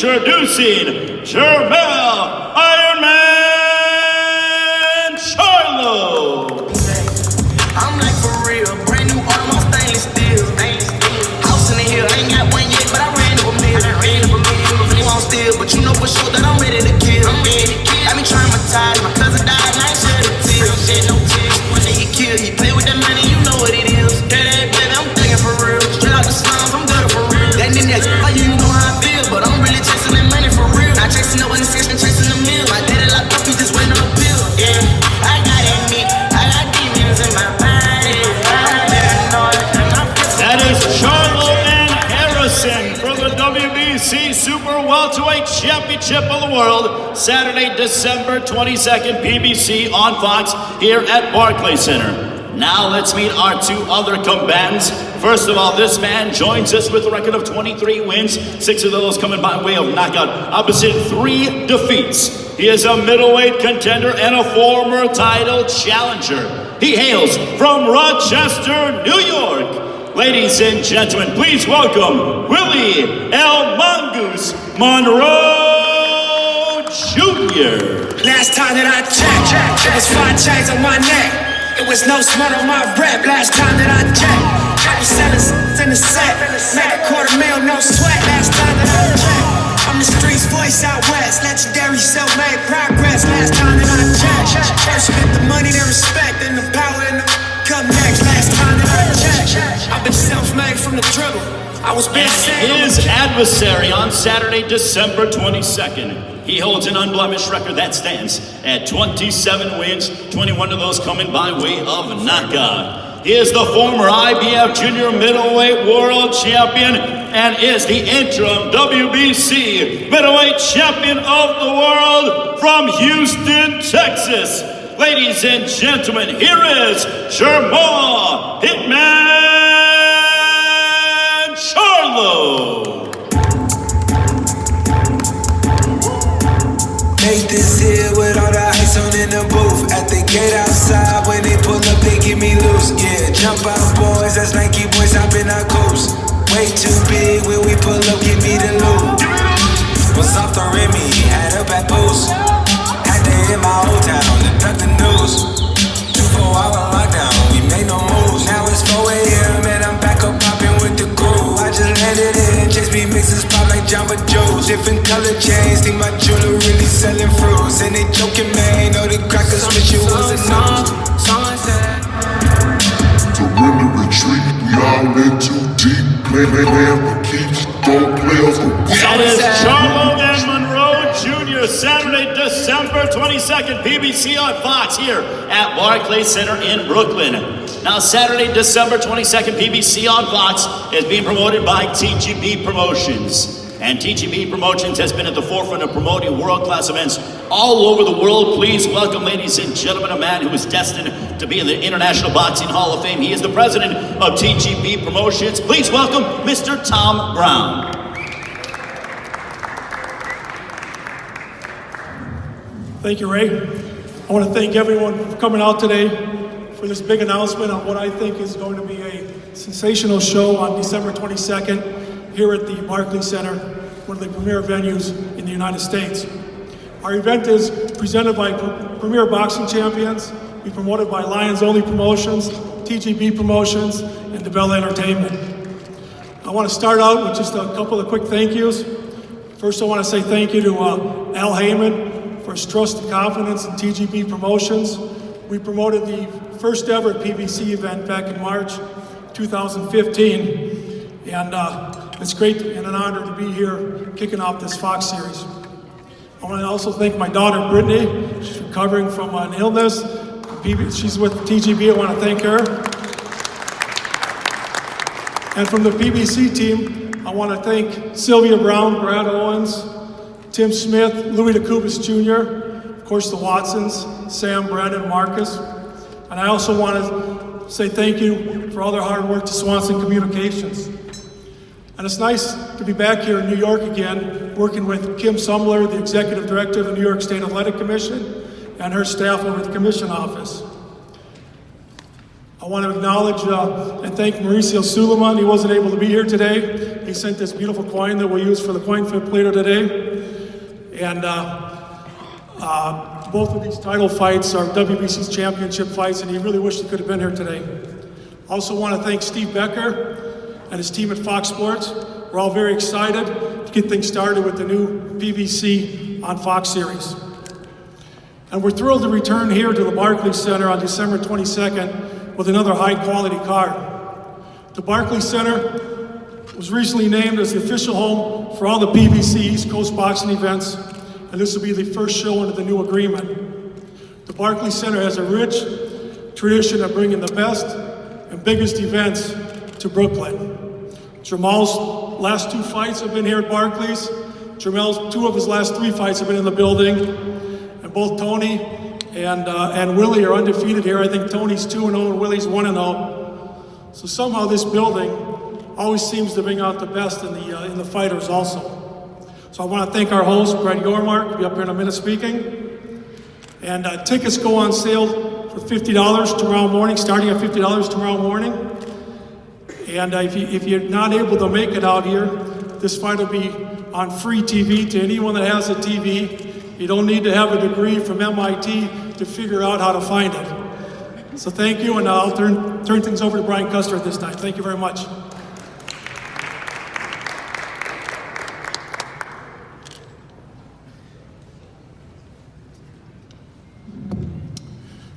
introducing Jermell Iron Man Charlo. I'm like for real, brand new Audemars stainless steel. House in the hill, ain't got one yet, but I ran up a million. You won't steal, but you know for sure that I'm ready to kill. I been traumatized, my cousin died, and I ain't shed a tear. No tears. When they get killed, he play with that money, you know what it is. Yeah, that baby, I'm thinking for real. Straight out the slums, I'm good for real. That nigga, you know how I feel, but I'm really chasing that money for real. Not chasing no one, chasing the meal. My daddy locked up, he just waiting on a pill. Yeah, I got that meat, I got demons in my body. That is Charlo and Harrison for the WBC Super Welterweight Championship of the World, Saturday, December 22nd, PBC on Fox here at Barclays Center. Now let's meet our two other combatants. First of all, this man joins us with a record of 23 wins, 6 of those coming by way of knockout, opposite 3 defeats. He is a middleweight contender and a former title challenger. He hails from Rochester, New York. Ladies and gentlemen, please welcome Willie El Mongoose Monroe Jr. Last time that I checked, it was 5 chains on my neck. It was no smut on my rep. Last time that I checked, I was selling in the set. Made $250,000, no sweat. Last time that I checked, I'm the streets voice out west. Legendary self-made progress. Last time that I checked, first get the money, then respect, and the power and the come next. Last time that I checked, I've been self-made from the dribble. I was being his adversary on Saturday, December 22nd. He holds an unblemished record that stands at 27 wins, 21 of those coming by way of knockout. He is the former IBF Junior Middleweight World Champion and is the interim WBC Middleweight Champion of the World from Houston, Texas. Ladies and gentlemen, here is Jermall Hitman Charlo. Make this here with all the ice on in the booth. At the gate outside, when they pull up, they give me loose. Yeah, jump out boys, that's Nike boys, hop in our coast. Way too big, when we pull up, give me the loot. Was off the Remy, had up at Boost. Had to hit my old town to duck the news. 24-hour lockdown, we made no moves. Now it's 4 a.m. and I'm back up popping with the crew. I just landed in, chase me mixes pop like Jamba Joe's. Different color chains, think my jeweler really selling fruits. And they joking, man, know the crackers wish you was a news. Surrender, retreat, we all in too deep. Play for keeps, don't play us for weeks. That is Charlo and Monroe Jr. Saturday, December 22nd, PBC on Fox here at Barclays Center in Brooklyn. Now Saturday, December 22nd, PBC on Fox is being promoted by TGB Promotions. And TGB Promotions has been at the forefront of promoting world-class events all over the world. Please welcome, ladies and gentlemen, a man who is destined to be in the International Boxing Hall of Fame. He is the president of TGB Promotions. Please welcome Mr. Tom Brown. Thank you, Ray. I want to thank everyone for coming out today for this big announcement on what I think is going to be a sensational show on December 22nd here at the Barclays Center, one of the premier venues in the United States. Our event is presented by Premier Boxing Champions, be promoted by Lions Only Promotions, TGB Promotions, and DeBell Entertainment. I want to start out with just a couple of quick thank yous. First, I want to say thank you to Al Heyman for his trust and confidence in TGB Promotions. We promoted the first ever PBC event back in March 2015, and it's great and an honor to be here kicking off this Fox series. I want to also thank my daughter Brittany. She's recovering from an illness. She's with TGB, I want to thank her. And from the PBC team, I want to thank Sylvia Brown, Brad Owens, Tim Smith, Louis DeCubas Jr., of course the Watsons, Sam, Brandon, Marcus. And I also want to say thank you for all their hard work to Swanson Communications. And it's nice to be back here in New York again, working with Kim Sumler, the Executive Director of the New York State Athletic Commission, and her staff over at the Commission office. I want to acknowledge and thank Mauricio Suleiman. He wasn't able to be here today. He sent this beautiful coin that we use for the coin flip later today. And both of these title fights are WBC's championship fights, and he really wished he could have been here today. Also want to thank Steve Becker and his team at Fox Sports. We're all very excited to get things started with the new PBC on Fox series. And we're thrilled to return here to the Barclays Center on December 22nd with another high-quality card. The Barclays Center was recently named as the official home for all the PBC East Coast boxing events, and this will be the first show under the new agreement. The Barclays Center has a rich tradition of bringing the best and biggest events to Brooklyn. Jermall's last 2 fights have been here at Barclays. Jermell's 2 of his last 3 fights have been in the building. And both Tony and Willie are undefeated here. I think Tony's 2-0 and Willie's 1-0. So somehow this building always seems to bring out the best in the fighters also. So I want to thank our host, Brett Yormark, who'll be up here in a minute speaking. And tickets go on sale for $50 tomorrow morning, starting at $50 tomorrow morning. And if you're not able to make it out here, this fight will be on free TV to anyone that has a TV. You don't need to have a degree from MIT to figure out how to find it. So thank you, and I'll turn things over to Brian Custer at this time. Thank you very much.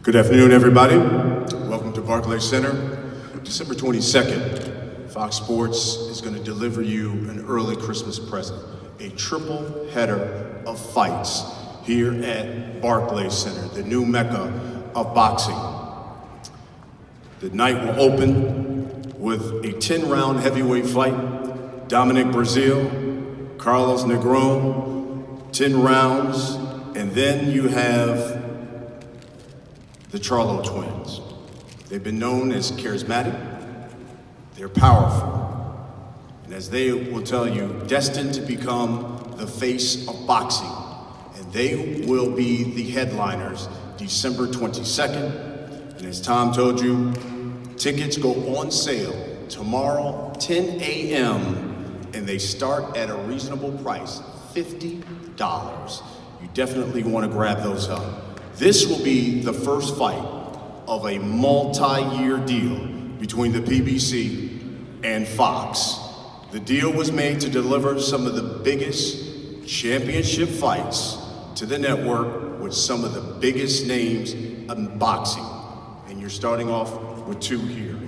Good afternoon, everybody. Welcome to Barclays Center. December 22nd, Fox Sports is going to deliver you an early Christmas present, a triple header of fights here at Barclays Center, the new mecca of boxing. The night will open with a 10-round heavyweight fight, Dominic Breazeale, Carlos Negron, 10 rounds, and then you have the Charlo twins. They've been known as charismatic, they're powerful, and as they will tell you, destined to become the face of boxing. And they will be the headliners December 22nd. And as Tom told you, tickets go on sale tomorrow, 10 a.m., and they start at a reasonable price, $50. You definitely want to grab those up. This will be the first fight of a multi-year deal between the PBC and Fox. The deal was made to deliver some of the biggest championship fights to the network with some of the biggest names in boxing. And you're starting off with 2 here.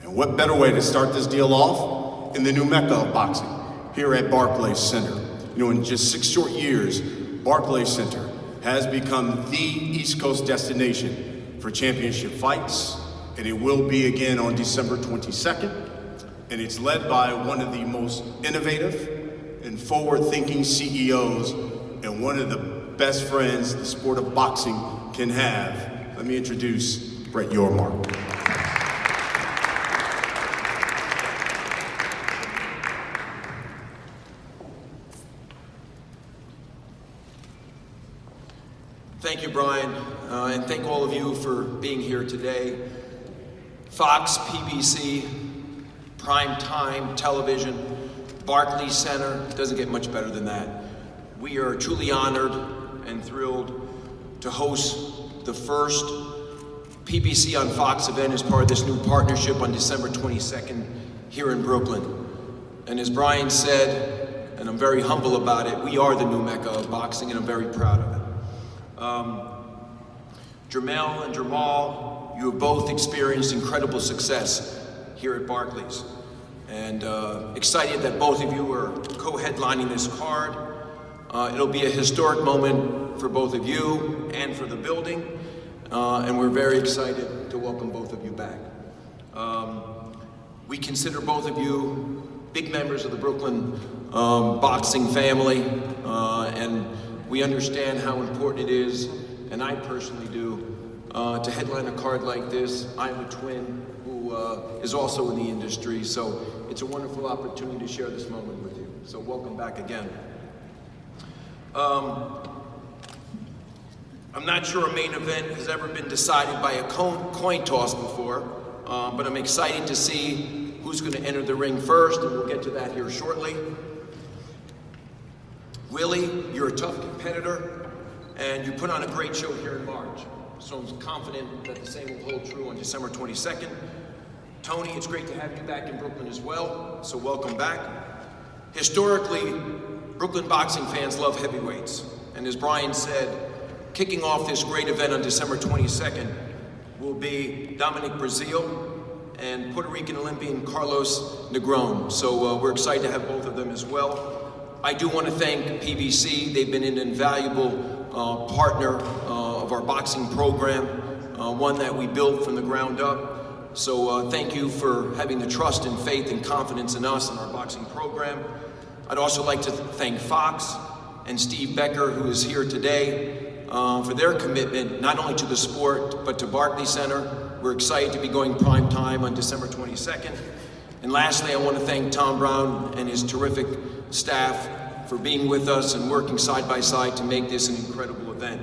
And what better way to start this deal off in the new mecca of boxing here at Barclays Center. You know, in just 6 short years, Barclays Center has become the East Coast destination for championship fights, and it will be again on December 22nd. And it's led by one of the most innovative and forward-thinking CEOs and one of the best friends the sport of boxing can have. Let me introduce Brett Yormark. Thank you, Brian, and thank all of you for being here today. Fox, PBC, prime time television, Barclays Center, doesn't get much better than that. We are truly honored and thrilled to host the first PBC on Fox event as part of this new partnership on December 22nd here in Brooklyn. And as Brian said, and I'm very humble about it, we are the new mecca of boxing, and I'm very proud of it. Jermell and Jermall, you have both experienced incredible success here at Barclays. And excited that both of you are co-headlining this card. It'll be a historic moment for both of you and for the building. And we're very excited to welcome both of you back. We consider both of you big members of the Brooklyn boxing family. And we understand how important it is, and I personally do, to headline a card like this. I'm a twin who is also in the industry, so it's a wonderful opportunity to share this moment with you. So welcome back again. I'm not sure a main event has ever been decided by a coin toss before, but I'm excited to see who's going to enter the ring first, and we'll get to that here shortly. Willie, you're a tough competitor, and you put on a great show here in March, so I'm confident that the same will hold true on December 22nd. Tony, it's great to have you back in Brooklyn as well, so welcome back. Historically, Brooklyn boxing fans love heavyweights, and as Brian said, kicking off this great event on December 22nd will be Dominic Breazeale and Puerto Rican Olympian Carlos Negron. So we're excited to have both of them as well. I do want to thank PBC. They've been an invaluable partner of our boxing program, one that we built from the ground up. So thank you for having the trust and faith and confidence in us and our boxing program. I'd also like to thank Fox and Steve Becker, who is here today, for their commitment not only to the sport but to Barclays Center. We're excited to be going prime time on December 22nd. And lastly, I want to thank Tom Brown and his terrific staff for being with us and working side by side to make this an incredible event.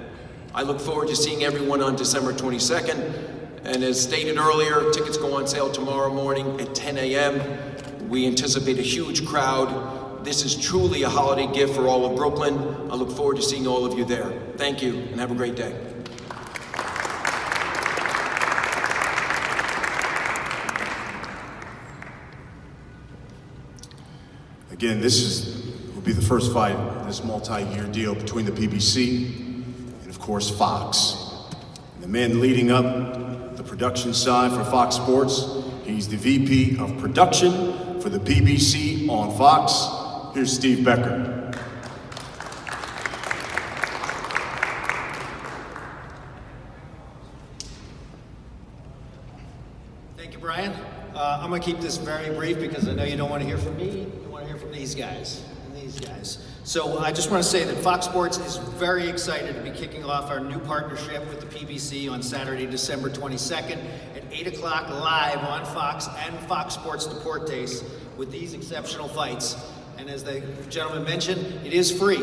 I look forward to seeing everyone on December 22nd. And as stated earlier, tickets go on sale tomorrow morning at 10 a.m. We anticipate a huge crowd. This is truly a holiday gift for all of Brooklyn. I look forward to seeing all of you there. Thank you, and have a great day. Again, will be the first fight of this multi-year deal between the PBC and, of course, Fox. And the man leading up the production side for Fox Sports, he's the VP of Production for the PBC on Fox. Here's Steve Becker. Thank you, Brian. I'm going to keep this very brief because I know you don't want to hear from me. You want to hear from these guys and these guys. So I just want to say that Fox Sports is very excited to be kicking off our new partnership with the PBC on Saturday, December 22nd at 8 o'clock live on Fox and Fox Sports Deportes with these exceptional fights. And as the gentleman mentioned, it is free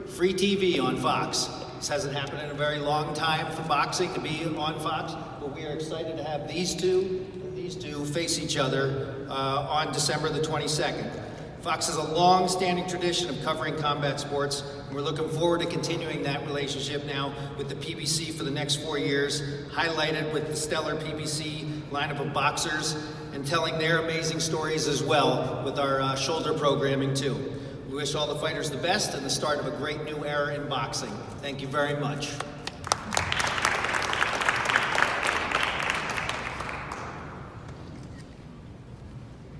TV on Fox. This hasn't happened in a very long time for boxing to be on Fox, but we are excited to have these two face each other on December the 22nd. Fox has a long-standing tradition of covering combat sports, and we're looking forward to continuing that relationship now with the PBC for the next 4 years, highlighted with the stellar PBC lineup of boxers and telling their amazing stories as well with our shoulder programming too. We wish all the fighters the best and the start of a great new era in boxing. Thank you very much.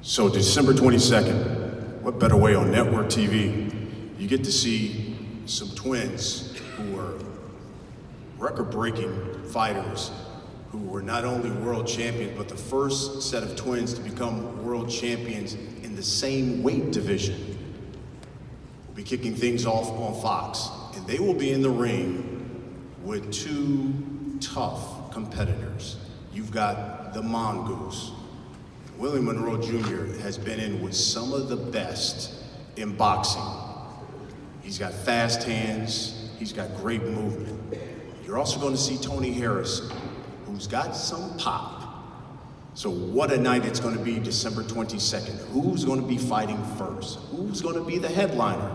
So December 22nd, what better way on network TV? You get to see some twins who are record-breaking fighters who were not only world champions, but the first set of twins to become world champions in the same weight division. We'll be kicking things off on Fox, and they will be in the ring with two tough competitors. You've got the Mongoose. Willie Monroe Jr. has been in with some of the best in boxing. He's got fast hands, he's got great movement. You're also going to see Tony Harrison, who's got some pop. So what a night it's going to be December 22nd. Who's going to be fighting first? Who's going to be the headliner?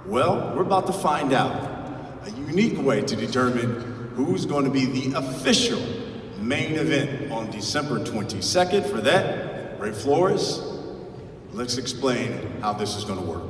Well, we're about to find out. A unique way to determine who's going to be the official main event on December 22nd. For that, Ray Flores, let's explain how this is going to work.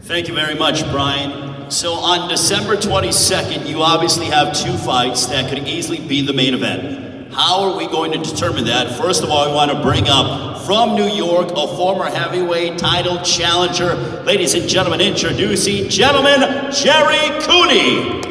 Thank you very much, Brian. So on December 22nd, you obviously have two fights that could easily be the main event. How are we going to determine that? First of all, I want to bring up from New York, a former heavyweight title challenger. Ladies and gentlemen, introducing gentleman Jerry Cooney.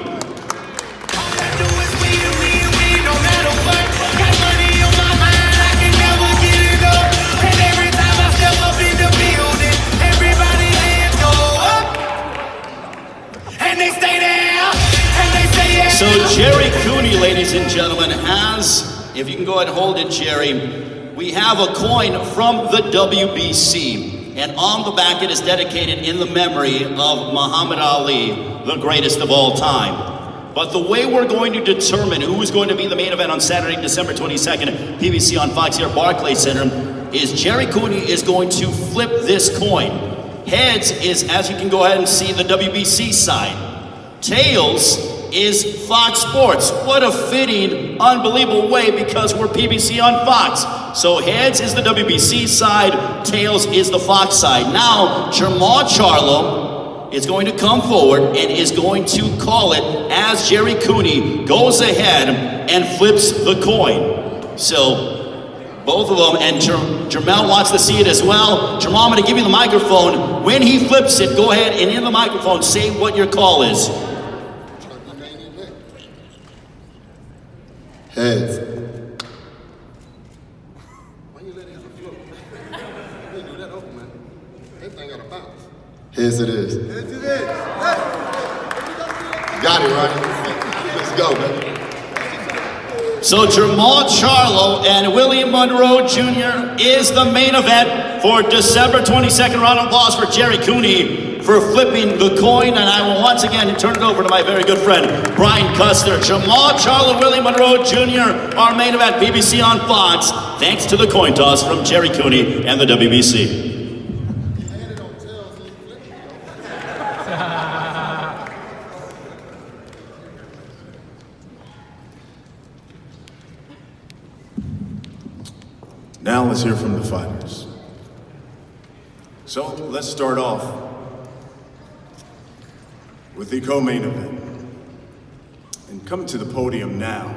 So Jerry Cooney, ladies and gentlemen, has, if you can go ahead and hold it, Jerry, we have a coin from the WBC. and on the back it is dedicated in the memory of Muhammad Ali, the greatest of all time. But the way we're going to determine who is going to be the main event on Saturday, December 22nd, PBC on Fox here at Barclays Center, is Jerry Cooney is going to flip this coin. Heads is, as you can go ahead and see, the WBC side. Tails is Fox Sports. What a fitting, unbelievable way, because we're PBC on Fox. So heads is the WBC side, tails is the Fox side. Now, Jermall Charlo is going to come forward and is going to call it as Jerry Cooney goes ahead and flips the coin. So both of them, and Jermell wants to see it as well. Jermall, I'm going to give you the microphone. When he flips it, go ahead and in the microphone say what your call is. Heads. Why you let him float? You do that open, man. Everything got to bounce. Heads it is. Heads it is. Got it, right? Let's go, man. So Jermall Charlo and Willie Monroe Jr. is the main event for December 22nd. Round of applause for Jerry Cooney for flipping the coin. And I will once again turn it over to my very good friend, Brian Custer. Jermall Charlo, Willie Monroe Jr., our main event, PBC on Fox, thanks to the coin toss from Jerry Cooney and the WBC. Now let's hear from the fighters. So let's start off with the co-main event. And coming to the podium now